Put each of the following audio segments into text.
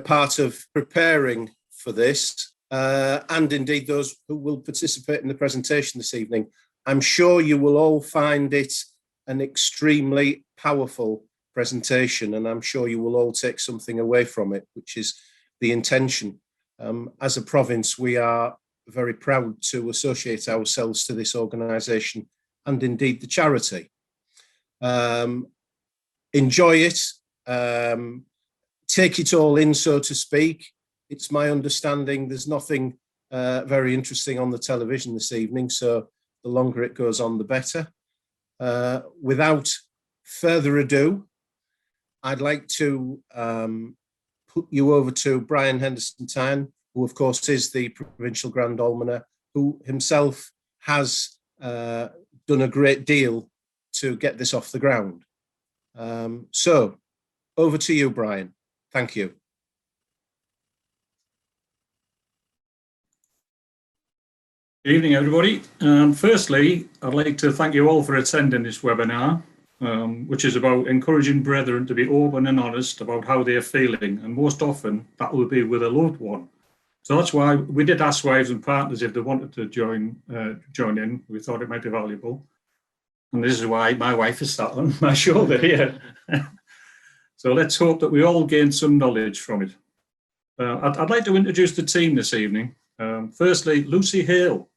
part of preparing for this, and indeed those who will participate in the presentation this evening. I'm sure you will all find it an extremely powerful presentation, and I'm sure you will all take something away from it, which is the intention. As a province, we are very proud to associate ourselves to this organisation and indeed the charity. Enjoy it, take it all in, so to speak. It's my understanding there's nothing very interesting on the television this evening, so the longer it goes on, the better. Without further ado, I'd like to put you over to Brian Henderson-Tyne, who of course is the Provincial Grand Almoner, who himself has done a great deal to get this off the ground. So over to you, Brian. Thank you. Good evening, everybody. Firstly, I'd like to thank you all for attending this webinar, which is about encouraging brethren to be open and honest about how they are feeling, and most often that will be with a loved one. So that's why we did ask wives and partners if they wanted to join in. We thought it might be valuable, and this is why my wife is sat on my shoulder here. So let's hope that we all gain some knowledge from it. I'd like to introduce the team this evening. Firstly, Lucy Hale,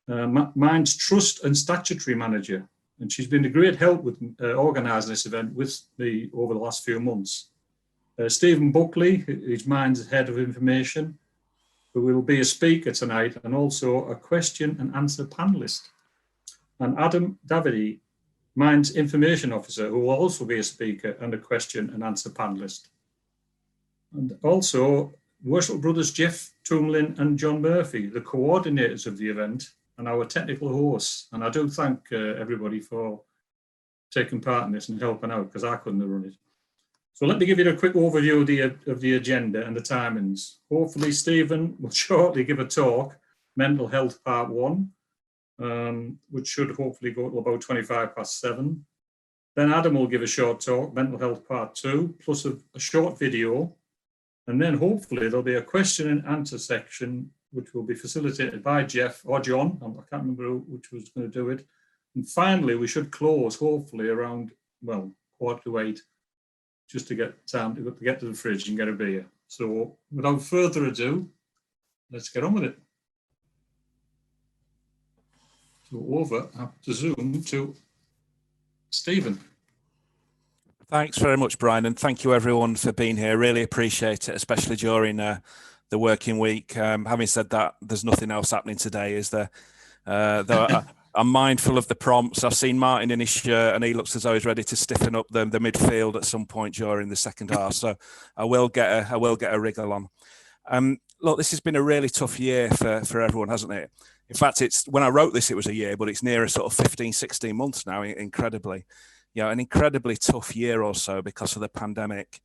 Mind's Trust and Statutory Manager, and she's been a great help with organising this event with me over the last few months. Stephen Buckley, who's Mind's Head of Information, who will be a speaker tonight and also a question and answer panellist. And Adam Davide, Mind's Information Officer, who will also be a speaker and a question and answer panellist. And also Worship Brothers Jeff Tumlin and John Murphy, the coordinators of the event and our technical hosts. And I do thank everybody for taking part in this and helping out, because I couldn't have run it. So let me give you a quick overview of the agenda and the timings. Hopefully Stephen will shortly give a talk, Mental Health Part 1, which should hopefully go to about 7:25. Then Adam will give a short talk, Mental Health Part 2, plus a short video. And then hopefully there'll be a question and answer section, which will be facilitated by Jeff or John. I can't remember which was going to do it. And finally, we should close hopefully around, well, 7:45, just to get time to get to the fridge and get a beer. So without further ado, let's get on with it. So over, I have to zoom to Stephen. Thanks very much, Brian, and thank you everyone for being here. Really appreciate it, especially during the working week. Having said that, there's nothing else happening today, is there? Though I'm mindful of the prompts. I've seen Martin in his shirt, and he looks as though he's ready to stiffen up the midfield at some point during the second half. So I will get a wriggle on. Look, this has been a really tough year for everyone, hasn't it? In fact, when I wrote this, it was a year, but it's nearer sort of 15, 16 months now, incredibly. You know, an incredibly tough year or so because of the pandemic.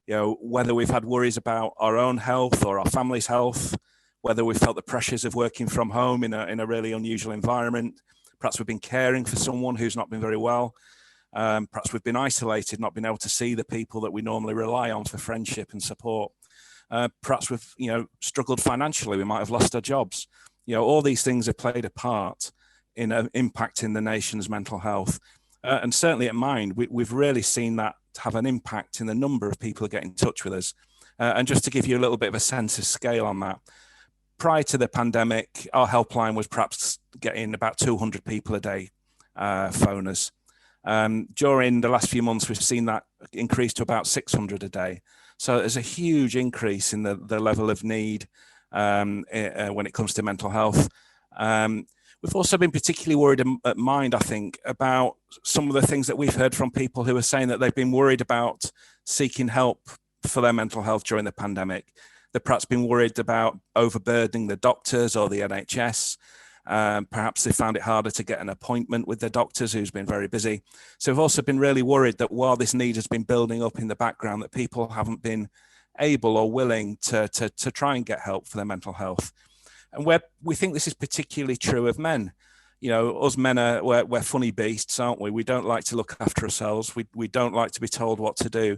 You know, whether we've had worries about our own health or our family's health, whether we've felt the pressures of working from home in a really unusual environment, perhaps we've been caring for someone who's not been very well, perhaps we've been isolated, not been able to see the people that we normally rely on for friendship and support. Perhaps we've, struggled financially, we might have lost our jobs. You know, all these things have played a part in impacting the nation's mental health. And certainly at Mind, we've really seen that have an impact in the number of people who get in touch with us. And just to give you a little bit of a sense of scale on that, prior to the pandemic, our helpline was perhaps getting about 200 people a day phone us. During the last few months, we've seen that increase to about 600 a day. So there's a huge increase in the level of need when it comes to mental health. We've also been particularly worried at Mind, I think, about some of the things that we've heard from people who are saying that they've been worried about seeking help for their mental health during the pandemic. They've perhaps been worried about overburdening the doctors or the NHS. Perhaps they found it harder to get an appointment with their doctors, who's been very busy. So we've also been really worried that while this need has been building up in the background, that people haven't been able or willing to try and get help for their mental health. And we think this is particularly true of men. You know, us men we're funny beasts, aren't we? We don't like to look after ourselves. We don't like to be told what to do.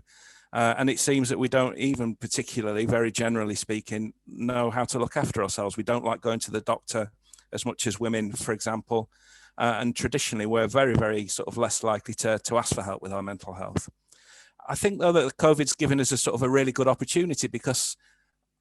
And it seems that we don't even particularly, very generally speaking, know how to look after ourselves. We don't like going to the doctor as much as women, for example. And traditionally, we're very, very sort of less likely to ask for help with our mental health. I think, though, that COVID's given us a sort of a really good opportunity, because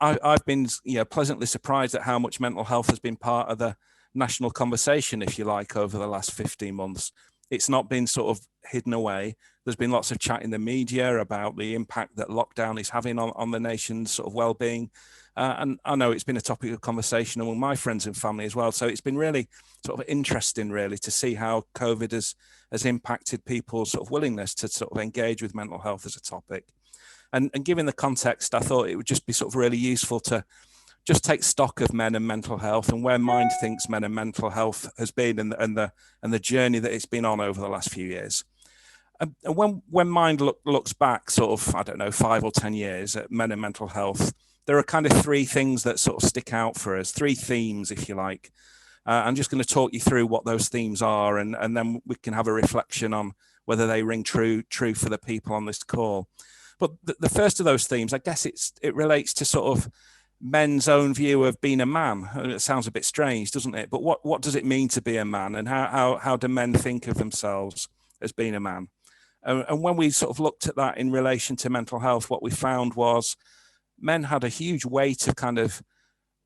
I've been, pleasantly surprised at how much mental health has been part of the national conversation, if you like, over the last 15 months. It's not been sort of hidden away. There's been lots of chat in the media about the impact that lockdown is having on the nation's sort of well-being. And I know it's been a topic of conversation among my friends and family as well. So it's been really sort of interesting, really, to see how COVID has impacted people's sort of willingness to sort of engage with mental health as a topic. And given the context, I thought it would just be sort of really useful to just take stock of men and mental health, and where Mind thinks men and mental health has been, and the journey that it's been on over the last few years. And when Mind looks back sort of, I don't know, 5 or 10 years at men and mental health, there are kind of 3 things that sort of stick out for us, 3 themes, if you like. I'm just going to talk you through what those themes are, and then we can have a reflection on whether they ring true for the people on this call. But the first of those themes, I guess it relates to sort of men's own view of being a man. It sounds a bit strange, doesn't it? But what does it mean to be a man, and how do men think of themselves as being a man? And when we sort of looked at that in relation to mental health, what we found was men had a huge weight of kind of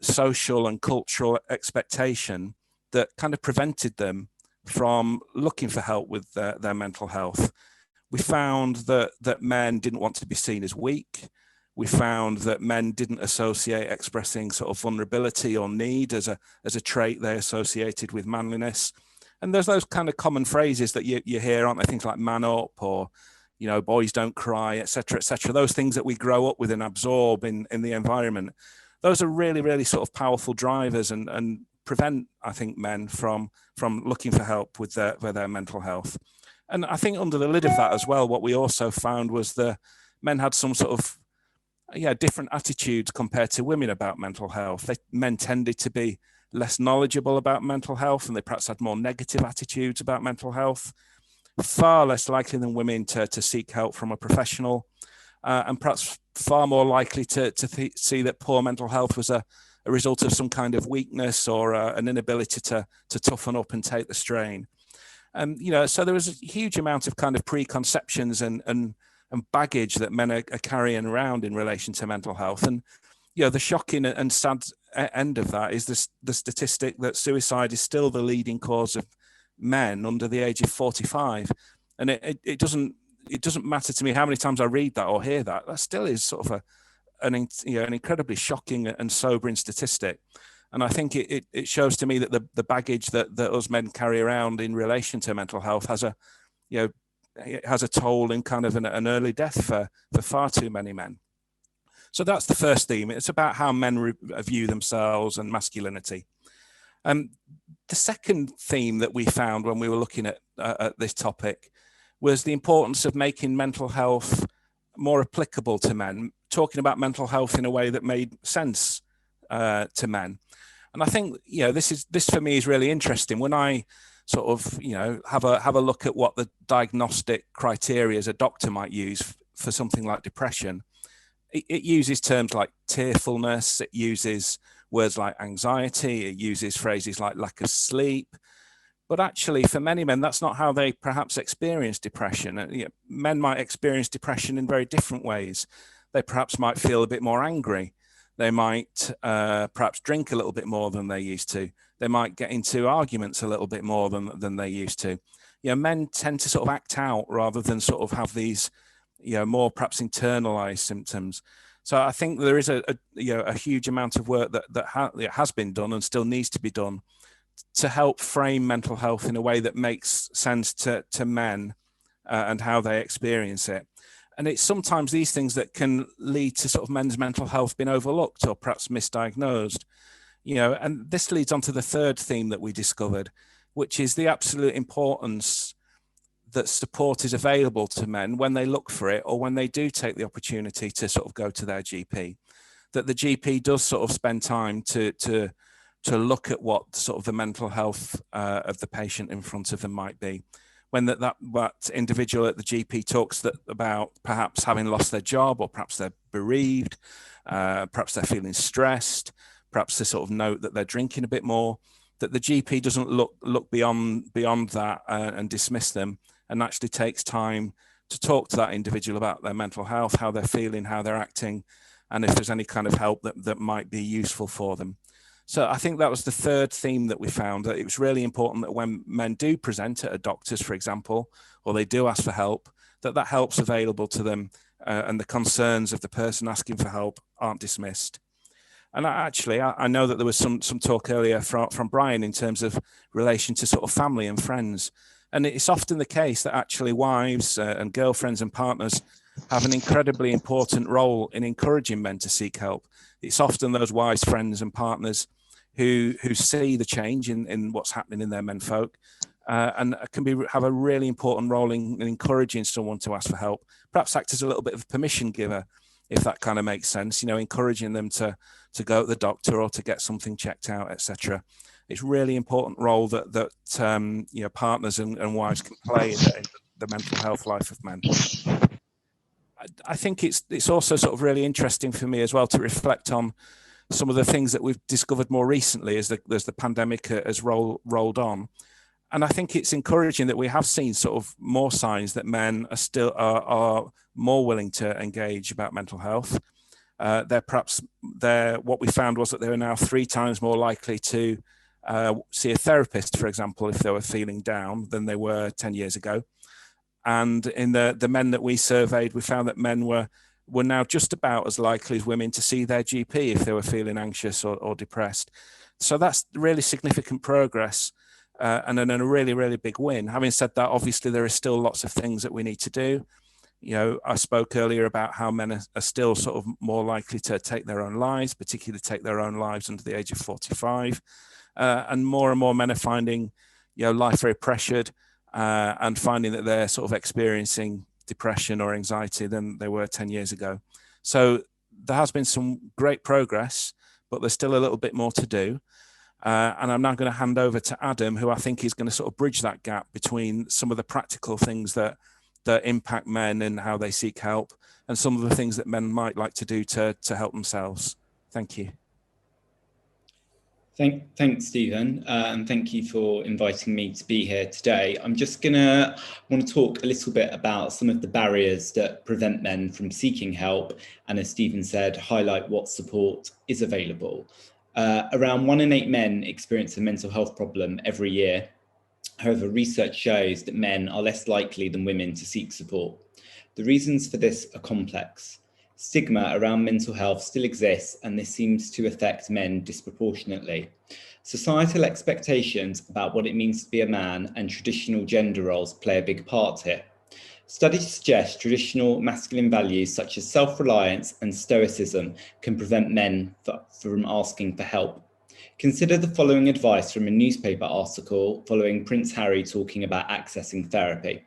social and cultural expectation that kind of prevented them from looking for help with their mental health. We found that men didn't want to be seen as weak. We found that men didn't associate expressing sort of vulnerability or need as a trait they associated with manliness. And there's those kind of common phrases that you hear, aren't there? Things like man up, or, boys don't cry, etc., etc. Those things that we grow up with and absorb in the environment. Those are really, really sort of powerful drivers and prevent, I think, men from looking for help with their mental health. And I think under the lid of that as well, what we also found was the men had some sort of different attitudes compared to women about mental health. Men tended to be less knowledgeable about mental health, and they perhaps had more negative attitudes about mental health, far less likely than women to seek help from a professional, and perhaps far more likely to see that poor mental health was a result of some kind of weakness or an inability to toughen up and take the strain. So there was a huge amount of kind of preconceptions and baggage that men are carrying around in relation to mental health. And, the shocking and sad end of that is the statistic that suicide is still the leading cause of men under the age of 45. And it doesn't matter to me how many times I read that or hear that. That still is sort of an incredibly shocking and sobering statistic. And I think it shows to me that the baggage that us men carry around in relation to mental health has a toll in kind of an early death for far too many men. So that's the first theme. It's about how men view themselves and masculinity. The second theme that we found when we were looking at this topic was the importance of making mental health more applicable to men, talking about mental health in a way that made sense to men. And I think, this for me is really interesting. When I sort of, have a look at what the diagnostic criteria as a doctor might use for something like depression, it uses terms like tearfulness, it uses words like anxiety, it uses phrases like lack of sleep. But actually, for many men, that's not how they perhaps experience depression. Men might experience depression in very different ways. They perhaps might feel a bit more angry. They might perhaps drink a little bit more than they used to. They might get into arguments a little bit more than they used to. Men tend to sort of act out rather than sort of have these, more perhaps internalized symptoms. So I think there is a huge amount of work that has been done and still needs to be done to help frame mental health in a way that makes sense to men and how they experience it. And it's sometimes these things that can lead to sort of men's mental health being overlooked or perhaps misdiagnosed. And this leads on to the third theme that we discovered, which is the absolute importance that support is available to men when they look for it or when they do take the opportunity to sort of go to their GP, that the GP does sort of spend time to look at what sort of the mental health of the patient in front of them might be. when that individual at the GP talks about perhaps having lost their job, or perhaps they're bereaved, perhaps they're feeling stressed, perhaps they sort of note that they're drinking a bit more, that the GP doesn't look beyond that and dismiss them, and actually takes time to talk to that individual about their mental health, how they're feeling, how they're acting, and if there's any kind of help that might be useful for them. So I think that was the third theme that we found, that it was really important that when men do present at a doctor's, for example, or they do ask for help, that help's available to them, and the concerns of the person asking for help aren't dismissed. And I know that there was some talk earlier from Brian in terms of relation to sort of family and friends. And it's often the case that actually wives and girlfriends and partners have an incredibly important role in encouraging men to seek help. It's often those wives, friends and partners who see the change in what's happening in their menfolk, and have a really important role in encouraging someone to ask for help, perhaps act as a little bit of a permission giver, if that kind of makes sense, encouraging them to go to the doctor or to get something checked out, etc. It's a really important role that partners and wives can play in the mental health life of men. I think it's also sort of really interesting for me as well to reflect on some of the things that we've discovered more recently as the pandemic has rolled on. And I think it's encouraging that we have seen sort of more signs that men are more willing to engage about mental health. What we found was that they were now 3 times more likely to see a therapist, for example, if they were feeling down than they were 10 years ago. And in the men that we surveyed, we found that men were now just about as likely as women to see their GP if they were feeling anxious or depressed. So that's really significant progress, and then a really, really big win. Having said that, obviously there are still lots of things that we need to do. I spoke earlier about how men are still sort of more likely to take their own lives, particularly take their own lives under the age of 45. And more men are finding, life very pressured, and finding that they're sort of experiencing depression or anxiety than they were 10 years ago. So there has been some great progress, but there's still a little bit more to do. And I'm now going to hand over to Adam, who I think is going to sort of bridge that gap between some of the practical things that impact men and how they seek help, and some of the things that men might like to do to help themselves. Thank you. Thanks, Stephen, and thank you for inviting me to be here today. I'm just want to talk a little bit about some of the barriers that prevent men from seeking help, and as Stephen said, highlight what support is available. Around 1 in 8 men experience a mental health problem every year. However, research shows that men are less likely than women to seek support. The reasons for this are complex. Stigma around mental health still exists, and this seems to affect men disproportionately. Societal expectations about what it means to be a man and traditional gender roles play a big part here. Studies suggest traditional masculine values such as self-reliance and stoicism can prevent men from asking for help. Consider the following advice from a newspaper article following Prince Harry talking about accessing therapy.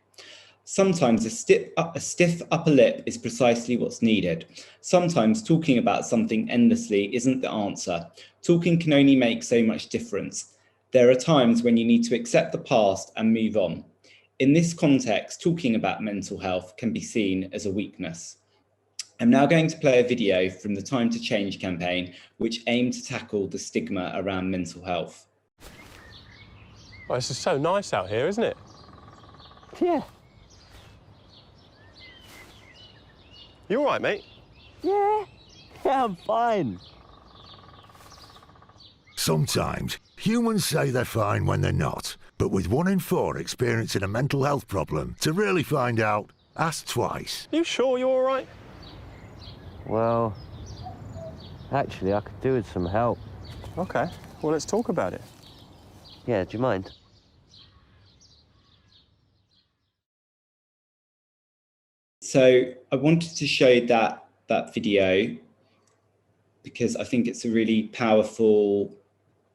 Sometimes a stiff upper lip is precisely what's needed. Sometimes talking about something endlessly isn't the answer. Talking can only make so much difference. There are times when you need to accept the past and move on. In this context, talking about mental health can be seen as a weakness. I'm now going to play a video from the Time to Change campaign, which aimed to tackle the stigma around mental health. Oh, this is so nice out here, isn't it? Yeah. You all right, mate? Yeah, I'm fine. Sometimes humans say they're fine when they're not. But with 1 in 4 experiencing a mental health problem, to really find out, ask twice. You sure you're all right? Well, actually, I could do with some help. Okay, well, let's talk about it. Yeah, do you mind? So I wanted to show that video because I think it's a really powerful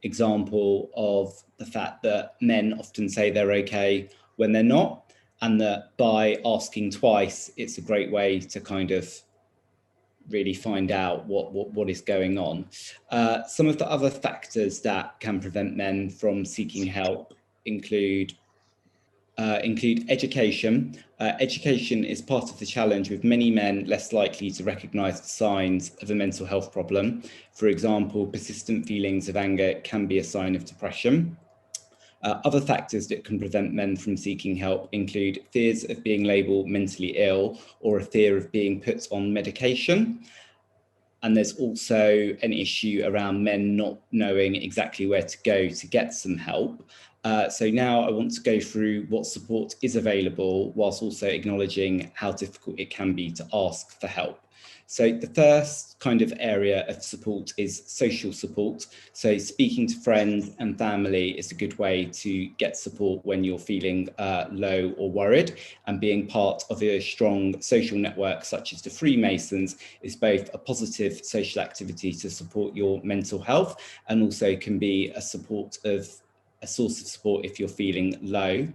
example of the fact that men often say they're okay when they're not, and that by asking twice, it's a great way to kind of really find out what is going on. Some of the other factors that can prevent men from seeking help include include education. Education is part of the challenge, with many men less likely to recognise the signs of a mental health problem. For example, persistent feelings of anger can be a sign of depression. Other factors that can prevent men from seeking help include fears of being labelled mentally ill or a fear of being put on medication. And there's also an issue around men not knowing exactly where to go to get some help. So now I want to go through what support is available, whilst also acknowledging how difficult it can be to ask for help. So the first kind of area of support is social support. So speaking to friends and family is a good way to get support when you're feeling low or worried, and being part of a strong social network such as the Freemasons is both a positive social activity to support your mental health, and also can be a source of support if you're feeling low.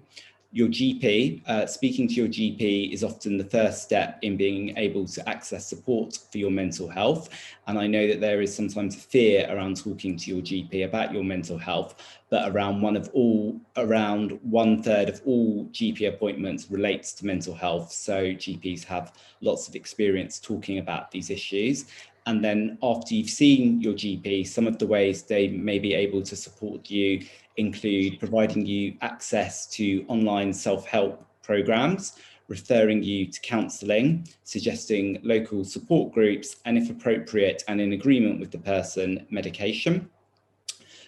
Your GP, speaking to your GP is often the first step in being able to access support for your mental health. And I know that there is sometimes fear around talking to your GP about your mental health, but around 1/3 of all GP appointments relates to mental health. So GPs have lots of experience talking about these issues. And then after you've seen your GP, some of the ways they may be able to support you include providing you access to online self-help programs, referring you to counselling, suggesting local support groups, and if appropriate and in agreement with the person, medication.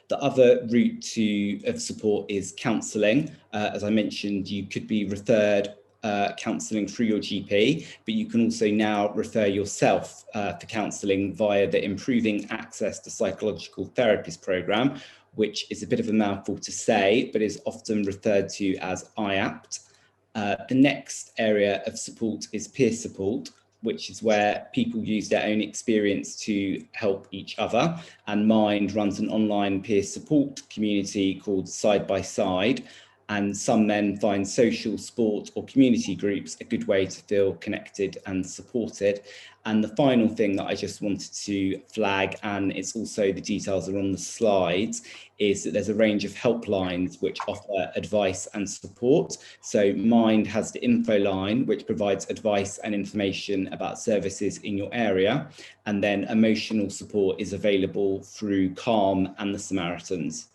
The other route of support is counselling. As I mentioned, you could be referred counselling through your GP, but you can also now refer yourself for counselling via the Improving Access to Psychological Therapists programme, which is a bit of a mouthful to say, but is often referred to as IAPT. The next area of support is peer support, which is where people use their own experience to help each other. And Mind runs an online peer support community called Side by Side. And some men find social, sport or community groups a good way to feel connected and supported. And the final thing that I just wanted to flag, and it's also the details are on the slides, is that there's a range of helplines which offer advice and support. So Mind has the info line, which provides advice and information about services in your area. And then emotional support is available through Calm and the Samaritans.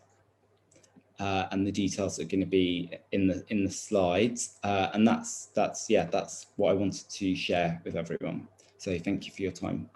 And the details are going to be in the slides. And that's what I wanted to share with everyone. So thank you for your time.